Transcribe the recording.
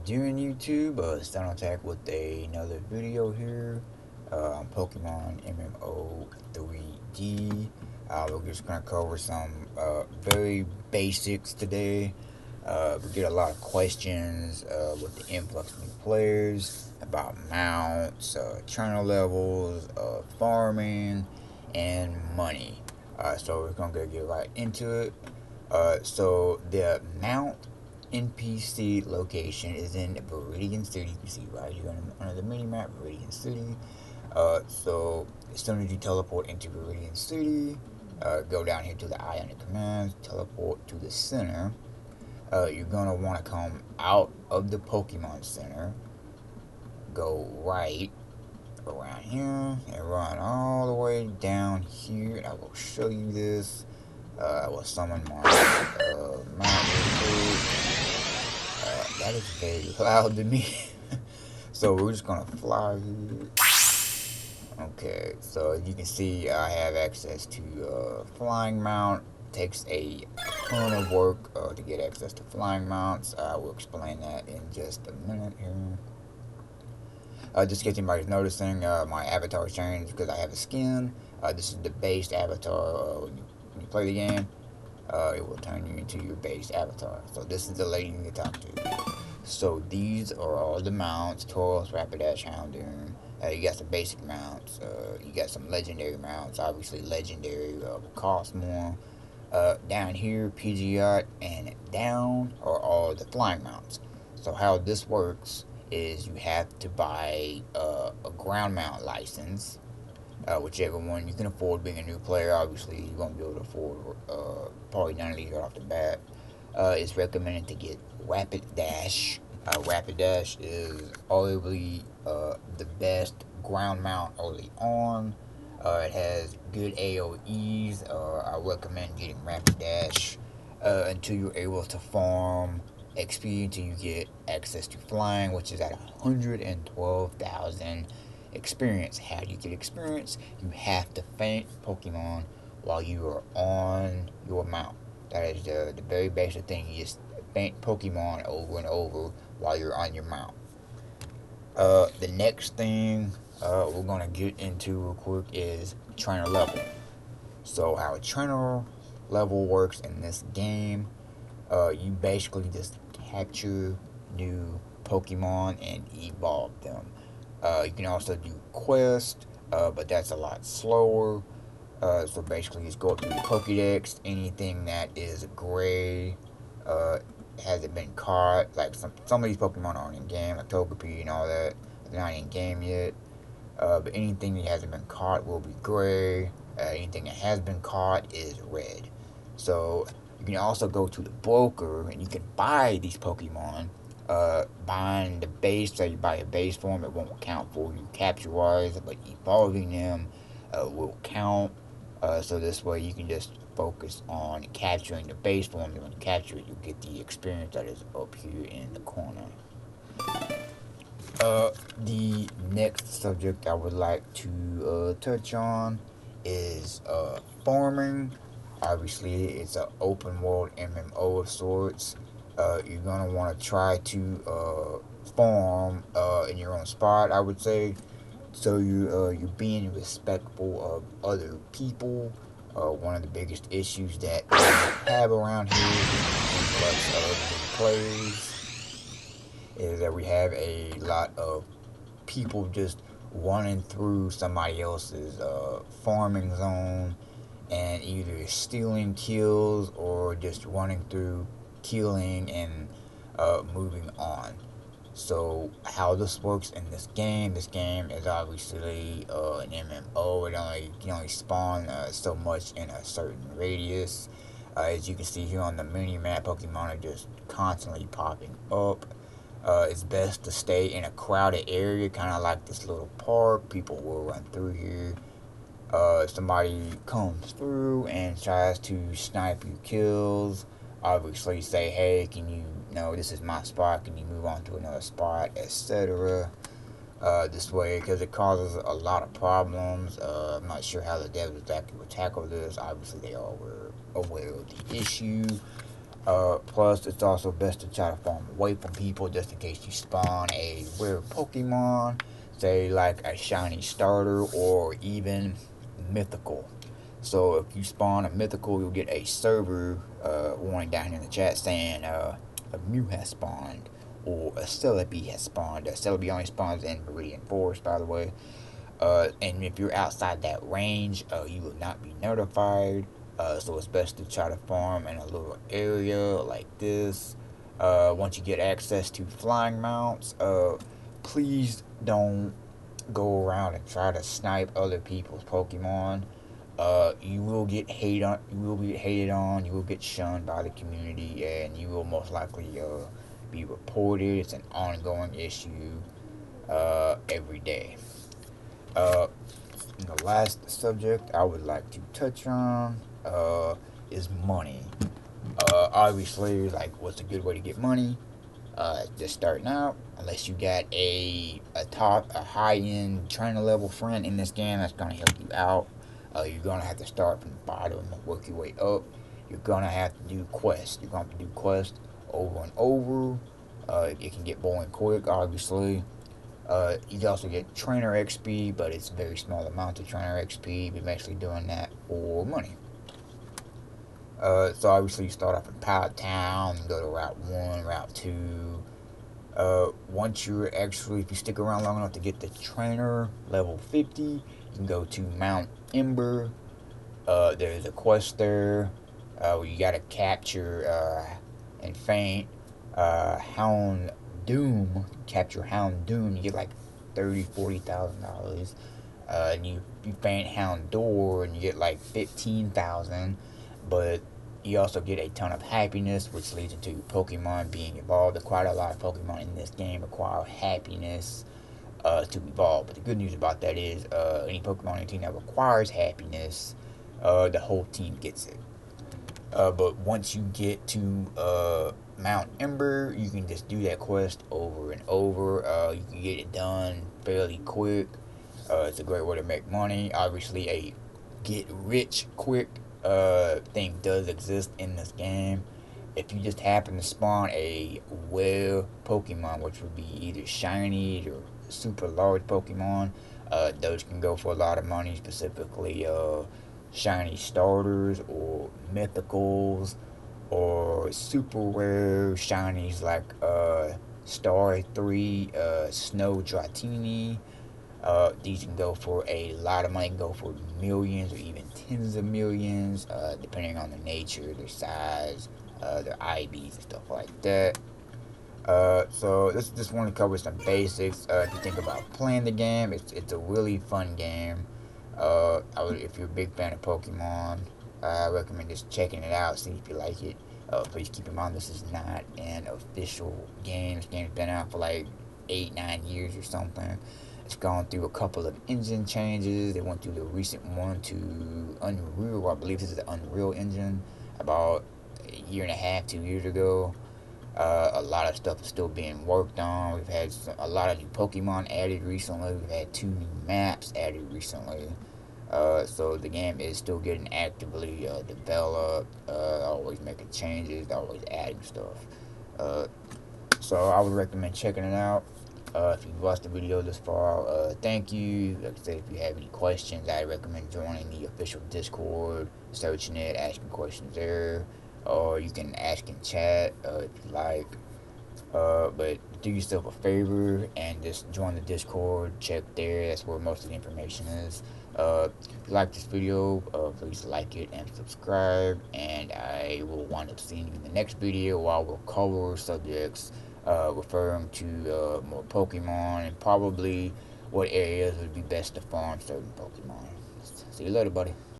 doing, YouTube? Start attack with another video here on Pokemon MMO 3D. We're just gonna cover some very basics today. We get a lot of questions with the influx of new players about mounts, trainer levels, farming, and money. So we're gonna get right into it. So the mount NPC location is in Viridian City. You can see right here on the mini map, Viridian City. So as soon as you teleport into Viridian City, go down here to the eye on the commands, teleport to the center. You're gonna want to come out of the Pokemon Center, go right around here, and run all the way down here. And I will show you this. I will summon my mount real quick. That is very loud to me. So we're just gonna fly here. Okay, so as you can see, I have access to flying mount. Takes a ton of work to get access to flying mounts. I will explain that in just a minute here. Just in case anybody's noticing, my avatar changed because I have a skin. This is the base avatar. When you play the game, it will turn you into your base avatar. So this is the lady you can talk to. So these are all the mounts: Tauros, Rapidash, Houndoom. You got some basic mounts. You got some legendary mounts. Obviously, legendary will cost more. Down here, Pidgeot, and down are all the flying mounts. So how this works is you have to buy a ground mount license, whichever one you can afford. Being a new player, obviously you won't be able to afford probably none of these right off the bat. It's recommended to get Rapidash. Rapidash is arguably the best ground mount early on. It has good AoEs. I recommend getting Rapidash until you're able to farm XP until you get access to flying, which is at 112,000 experience. How do you get experience? You have to faint Pokemon while you are on your mount. That is the very basic thing. You just faint Pokemon over and over while you're on your mount. The next thing we're gonna get into real quick is trainer level. So how a trainer level works in this game, you basically just capture new Pokemon and evolve them. You can also do quests, but that's a lot slower. So basically, just go up to the Pokedex. Anything that is gray hasn't been caught. Like some of these Pokemon aren't in game, like Togepi and all that. They're not in game yet. But anything that hasn't been caught will be gray. Anything that has been caught is red. So you can also go to the broker and you can buy these Pokemon. Buying the base, so you buy a base form, it won't count for you capture wise, but evolving them will count. So this way you can just focus on capturing the base form, and when you capture it, you get the experience that is up here in the corner. The next subject I would like to touch on is farming. Obviously, it's an open world MMO of sorts. You're gonna want to try to farm in your own spot, I would say. So you're being respectful of other people. One of the biggest issues that we have around here in influx of players is that we have a lot of people just running through somebody else's farming zone and either stealing kills or just running through, killing, and moving on. So how this works in this game is obviously an MMO. You can only spawn so much in a certain radius. As you can see here on the mini map, Pokemon are just constantly popping up. It's best to stay in a crowded area, kind of like this little park. People will run through here. If somebody comes through and tries to snipe you kills, obviously say, hey, can you, this is my spot, can you move on to another spot, etc. This way, because it causes a lot of problems. I'm not sure how the devs exactly will tackle this. Obviously, they all were aware of the issue. Plus, it's also best to try to farm away from people just in case you spawn a rare Pokemon, say like a shiny starter or even mythical. So if you spawn a mythical, you'll get a server warning down here in the chat saying a Mew has spawned or a Celebi has spawned. A Celebi only spawns in Meridian Forest, by the way. And if you're outside that range, you will not be notified. So it's best to try to farm in a little area like this. Once you get access to flying mounts, please don't go around and try to snipe other people's Pokemon. You will get hated on. You will get hated on. You will get shunned by the community, and you will most likely be reported. It's an ongoing issue every day. Uh, the last subject I would like to touch on is money. Obviously, like, what's a good way to get money? Just starting out, unless you got a high end trainer level friend in this game that's gonna help you out. You're gonna have to start from the bottom and work your way up. You're gonna have to do quests. You're gonna have to do quests over and over. It can get boring quick, obviously. You can also get trainer XP, but it's a very small amount of trainer XP. You're basically doing that for money. So obviously you start off in Pilot Town, go to Route 1, Route 2. Once you're actually, if you stick around long enough to get the trainer level 50, you can go to Mount Ember. There's a quest there where you gotta capture and faint Hound Doom. Capture Hound Doom, you get like $40,000. And you faint Hound Door and you get like 15,000. But you also get a ton of happiness, which leads into Pokemon being evolved. Quite a lot of Pokemon in this game require happiness to evolve. But the good news about that is any Pokemon on your team that requires happiness, the whole team gets it. But once you get to Mount Ember, you can just do that quest over and over. You can get it done fairly quick. It's a great way to make money. Obviously, a get rich quick thing does exist in this game. If you just happen to spawn a rare Pokemon, which would be either shiny or super large Pokemon, those can go for a lot of money, specifically shiny starters or mythicals or super rare shinies like Star 3, Snow Dratini. These can go for a lot of money, can go for millions or even tens of millions, depending on the nature, their size, their IVs and stuff like that. So this just want to cover some basics. If you think about playing the game, it's a really fun game. If you're a big fan of Pokemon, I recommend just checking it out, see if you like it. Please keep in mind this is not an official game. This game's been out for like 8-9 years or something. It's gone through a couple of engine changes. They went through the recent one to Unreal. I believe this is the Unreal engine about a year and a half, 2 years ago. A lot of stuff is still being worked on. We've had a lot of new Pokemon added recently. We've had 2 new maps added recently. So the game is still getting actively developed. Always making changes, always adding stuff. So I would recommend checking it out. If you've watched the video this far, thank you. Like I said, if you have any questions, I recommend joining the official Discord, searching it, asking questions there. Or you can ask in chat if you like. But do yourself a favor and just join the Discord. Check there. That's where most of the information is. If you like this video, please like it and subscribe. And I will wind up seeing you in the next video where I will cover subjects referring to more Pokemon and probably what areas would be best to farm certain Pokemon. See you later, buddy.